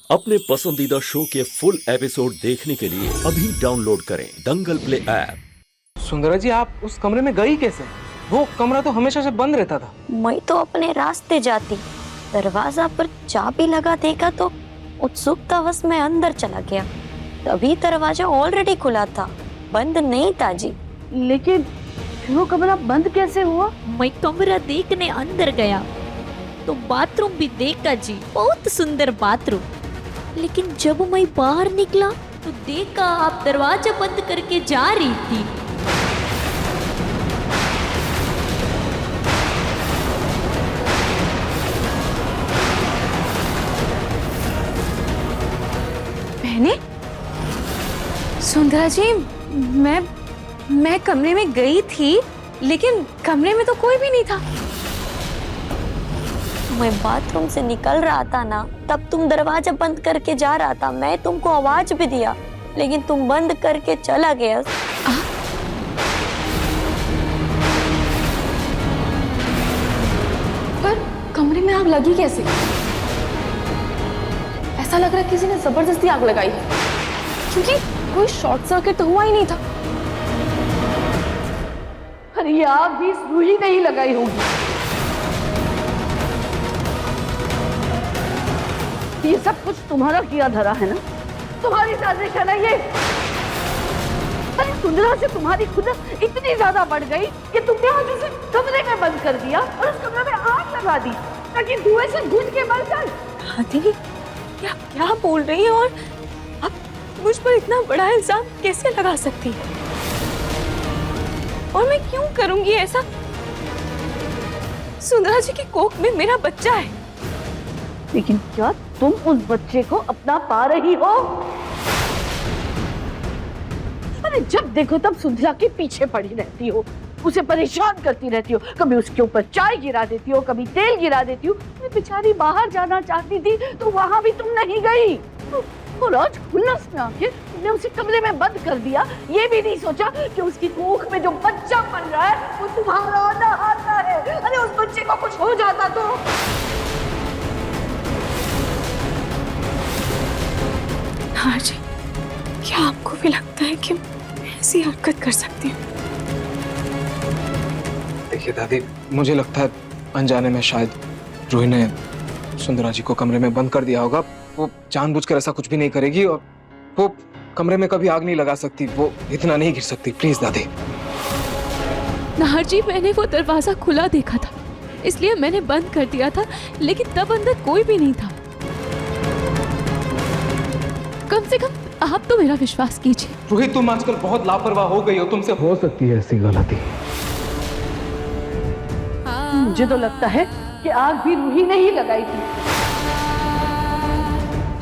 अपने पसंदीदा शो के फुल एपिसोड देखने के लिए अभी डाउनलोड करें दंगल प्ले ऐप। सुंदरा जी, आप उस कमरे में गई कैसे? वो कमरा तो हमेशा से बंद रहता था। मैं तो अपने रास्ते जाती, दरवाजा पर चाबी लगा देखा तो उत्सुकतावश में अंदर चला गया। तभी दरवाजा ऑलरेडी खुला था, बंद नहीं था जी। लेकिन वो कमरा बंद कैसे हुआ? मैं कमरा देखने अंदर गया तो बाथरूम भी देखा जी, बहुत सुंदर बाथरूम। लेकिन जब मैं बाहर निकला तो देखा आप दरवाजा बंद करके जा रही थी। बहने, सुंदरा जी, मैं कमरे में गई थी, लेकिन कमरे में तो कोई भी नहीं था। मैं बाथरूम से निकल रहा था ना, तब तुम दरवाजा बंद करके जा रहा था। मैं तुमको आवाज भी दिया, लेकिन तुम बंद करके चला गया। पर कमरे में आग लगी कैसे? ऐसा लग रहा है किसी ने जबरदस्ती आग लगाई है, क्योंकि कोई शॉर्ट सर्किट तो हुआ ही नहीं था। अरे ये आग भी रूही नहीं लगाई होगी। ये सब कुछ तुम्हारा किया धरा है ना, तुम्हारी साजिश है ना ये। अरे सुंदरा से तुम्हारी खुन्नस इतनी ज्यादा बढ़ गई कि तुमने आज उसे कमरे में बंद कर दिया और उस कमरे में आग लगा दी ताकि धुएं से बुझ के मर जाए। दादी, क्या बोल रही है? और अब मुझ पर इतना बड़ा इल्जाम कैसे लगा सकती है? और मैं क्यों करूंगी ऐसा? सुंदरा जी की कोख में मेरा बच्चा है। लेकिन क्या तुम उस बच्चे को अपना पा रही हो? अरे जब देखो तब सुंदरा के पीछे पड़ी रहती हो, उसे परेशान करती रहती हो। कभी उसके ऊपर चाय गिरा देती हो, कभी तेल गिरा देती हो। मैं बेचारी बाहर जाना चाहती थी तो वहां भी तुम नहीं गई। और आज खुल्लस में आके तुमने उसे कमरे में बंद कर दिया। ये भी नहीं सोचा कि उसकी कोख में जो बच्चा पल रहा है वो तुम्हारा आधा हाथ है। अरे उस बच्चे को कुछ हो जाता तो। हाँ जी, क्या आपको भी लगता है कि मैं ऐसी हरकत कर सकती हूँ? देखिए दादी, मुझे लगता है अनजाने में शायद रूही ने सुंदरा जी को कमरे में बंद कर दिया होगा। वो जानबूझकर ऐसा कुछ भी नहीं करेगी और वो कमरे में कभी आग नहीं लगा सकती। वो इतना नहीं गिर सकती। प्लीज दादी। नाहर जी, मैंने वो दरवाजा खुला देखा था, इसलिए मैंने बंद कर दिया था, लेकिन तब अंदर कोई भी नहीं था। कम से कम आप तो मेरा विश्वास कीजिए। रूही, तुम आजकल बहुत लापरवाह हो गई हो। तुमसे हो सकती है ऐसी गलती। मुझे तो लगता है कि आग भी रूही ने ही लगाई थी।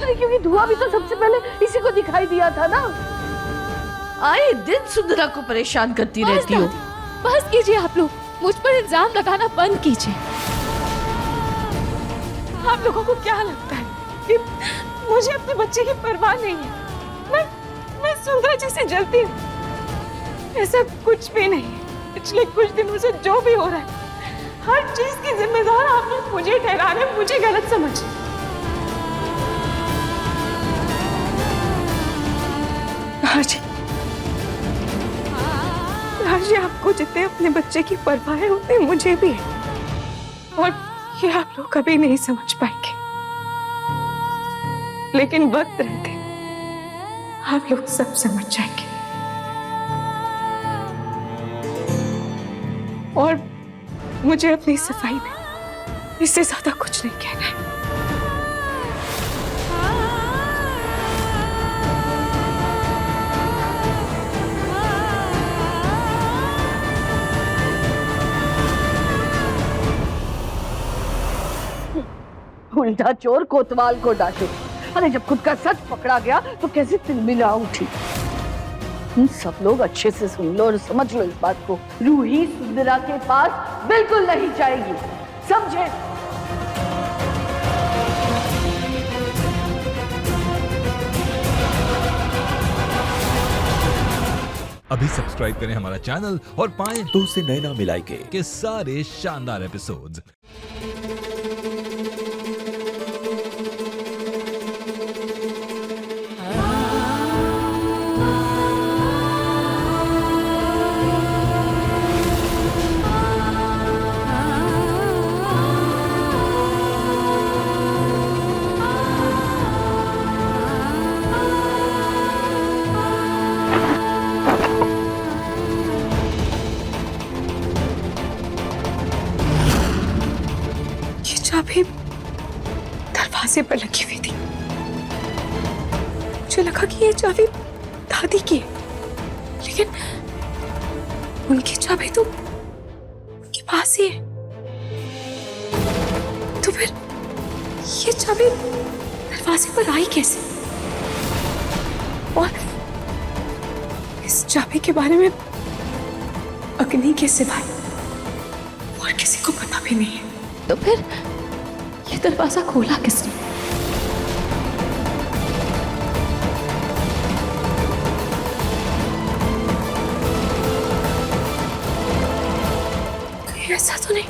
अरे क्योंकि धुआं भी तो सबसे पहले इसी को दिखाई दिया था ना। आए दिन सुंदरा को परेशान करती रहती हो। बस कीजिए आप लोग, मुझ पर इल्जाम लगाना बंद कीजिए। आप लोगों को क्या लगता है कि मुझे अपने बच्चे की परवाह नहीं है? मैं सुंदरा जी से जलती हूँ। ऐसा कुछ भी नहीं है। पिछले कुछ दिनों से जो भी हो रहा है, हर चीज की जिम्मेदार आप लोग मुझे ठहरा रहे, मुझे गलत समझे। जी, आपको जितने अपने बच्चे की परवाह है उतने मुझे भी है, और ये आप लोग कभी नहीं समझ पाएंगे। लेकिन वक्त रहते आप लोग सब समझ जाएंगे। और मुझे अपनी सफाई में इससे ज्यादा कुछ नहीं कहना है। उल्टा चोर कोतवाल को डांटे। अरे जब खुद का सच पकड़ा गया तो कैसे तिलमिला उठी। तुम सब लोग अच्छे से सुन लो और समझ लो इस बात को। रूही सुंदरा के पास बिल्कुल नहीं जाएगी, समझे? अभी सब्सक्राइब करें हमारा चैनल और पाएं तो से नैना मिलाई के सारे शानदार एपिसोड्स। दरवाजे पर लगी हुई थी। मुझे लगा कि ये चाबी दादी की है, लेकिन उनकी चाबी तो उनके पास ही है। तो फिर ये चाबी दरवाजे पर आई कैसे? और इस चाबी के बारे में अग्नि के सिवाय और किसी को पता भी नहीं है। तो फिर ये दरवाजा खोला किसने? कहीं ऐसा तो नहीं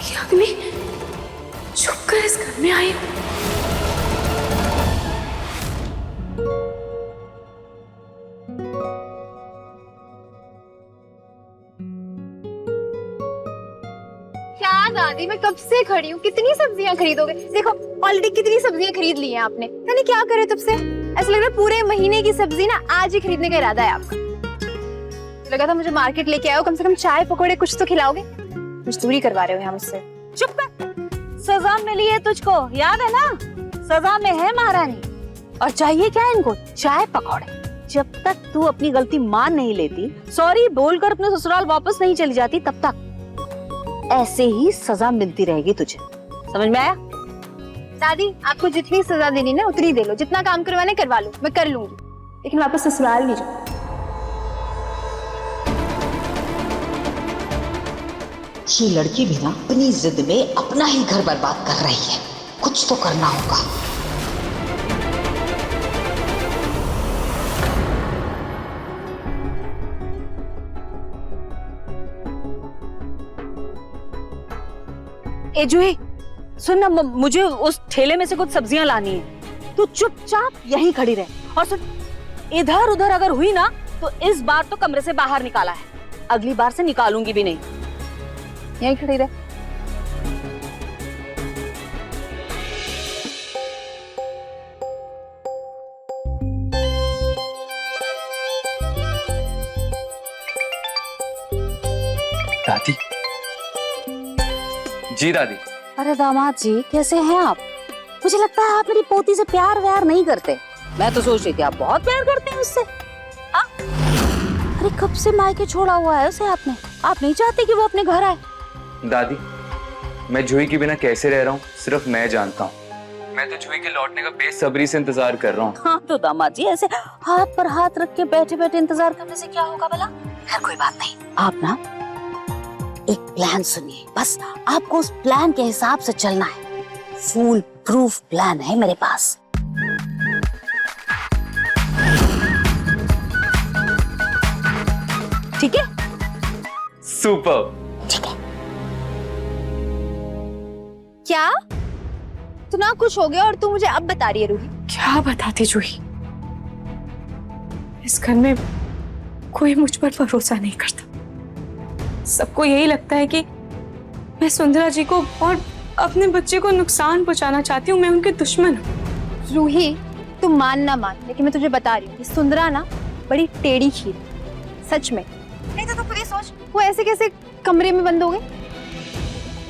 कि अग्नि छुप कर इस घर में आई हो? क्या दादी, मैं कब से खड़ी हूँ। कितनी सब्जियां खरीदोगे? देखो ऑलरेडी कितनी सब्जियां खरीद ली हैं आपने। यानी क्या करे तब से? ऐसा लग रहा है पूरे महीने की सब्जी ना आज ही खरीदने का इरादा है आपका। लगा था मुझे मार्केट लेके आओ, कम से कम चाय पकौड़े कुछ तो खिलाओगे। मजदूरी करवा रहे हो यहाँ मुझसे। चुप कर। सजा मिली है तुझको, याद है ना? सजा में है महारानी। और चाहिए क्या इनको? चाय पकौड़े। जब तक तू अपनी गलती मान नहीं लेती, सॉरी बोलकर अपने ससुराल वापस नहीं चली जाती, तब तक ऐसे ही सजा मिलती रहेगी तुझे। समझ में आया? दादी आपको जितनी सजा देनी ना उतनी दे लो, जितना काम करवाना करवा लो, मैं कर लूंगी, लेकिन वापस ससुराल नहीं जाओ। ये लड़की भी ना अपनी जिद में अपना ही घर बर्बाद कर रही है। कुछ तो करना होगा। ए जूही, सुन ना, मुझे उस ठेले में से कुछ सब्जियां लानी है। तू चुपचाप यहीं खड़ी रह। और सुन, इधर उधर अगर हुई ना तो इस बार तो कमरे से बाहर निकाला है, अगली बार से निकालूंगी भी नहीं। यहीं खड़ी रह। दादी जी, दादी। अरे दामाद जी, कैसे हैं आप? मुझे लगता है आप मेरी पोती से प्यार व्यार नहीं करते। मैं तो सोच रही थी आप बहुत प्यार करते हैं उससे। हाँ? अरे कब से मायके छोड़ा हुआ है उसे आपने? आप नहीं चाहते कि वो अपने घर आए? दादी, मैं जूही के बिना कैसे रह रहा हूँ सिर्फ मैं जानता हूँ। मैं तो जूही के लौटने का बेसब्री से इंतजार कर रहा हूँ। हाँ तो दामाद जी, ऐसे हाथ पर हाथ रख के बैठे बैठे इंतजार करने से क्या होगा भला? खैर कोई बात नहीं। आप ना एक प्लान सुनिए, बस आपको उस प्लान के हिसाब से चलना है। फूल प्रूफ प्लान है मेरे पास। ठीक है? सुपर। ठीक है। क्या तू ना कुछ हो गया और तू मुझे अब बता रही है रूही? क्या बताती जूही, इस घर में कोई मुझ पर भरोसा नहीं करता। सबको यही लगता है कि मैं सुंदरा जी को और अपने बच्चे को नुकसान पहुंचाना चाहती हूँ। मैं उनके दुश्मन हूँ। रूही तू मान ना मान, लेकिन मैं तुझे बता रही हूँ सुंदरा ना बड़ी टेढ़ी खीर, सच में। नहीं तो तू खुद ही सोच, वो ऐसे कैसे कमरे में बंद हो गई?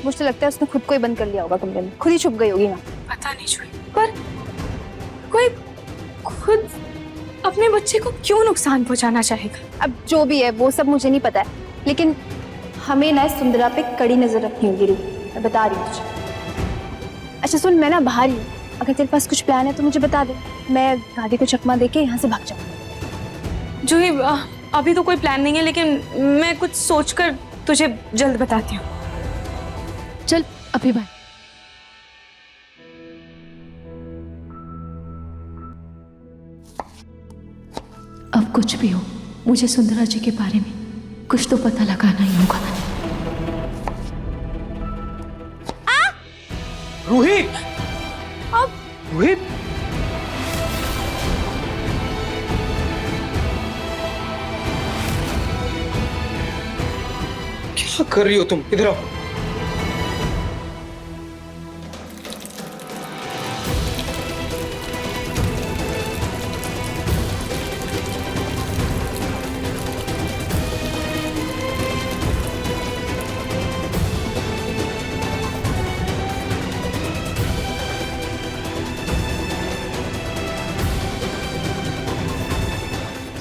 मुझे लगता है उसने खुद को ही बंद कर लिया होगा कमरे में, खुद ही छुप गई होगी ना। पता नहीं जूही, पर कोई खुद अपने बच्चे को क्यों नुकसान पहुंचाना चाहेगा? अब जो भी है वो सब मुझे नहीं पता है, लेकिन हमें ना सुंदरा पे कड़ी नजर रखनी होगी रूही, मैं बता रही हूँ तुझे। अच्छा सुन, मैं ना बाहर ही हूँ, अगर तेरे पास कुछ प्लान है तो मुझे बता दे, मैं दादी को चकमा देके यहाँ से भाग जाऊँ। जूही अभी तो कोई प्लान नहीं है, लेकिन मैं कुछ सोचकर तुझे जल्द बताती हूँ। चल अभी बाय। अब कुछ भी हो, मुझे सुंदरा जी के बारे में कुछ तो पता लगाना ही होगा। रूही, रूही, क्या कर रही हो तुम? इधर आओ।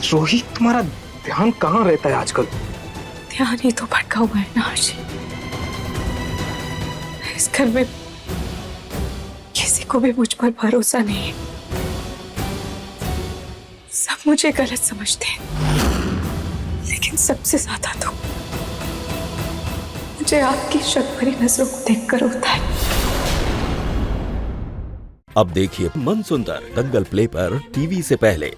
रोही, तुम्हारा ध्यान कहाँ रहता है आजकल? ध्यान ही तो भटका हुआ है ना आशी। इस घर में किसी को भी मुझ पर भरोसा नहीं है। सब मुझे गलत समझते हैं, लेकिन सबसे ज्यादा तो मुझे आपकी शक भरी नजरों को देखकर होता है। अब देखिए मन सुंदर दंगल प्ले पर टीवी से पहले।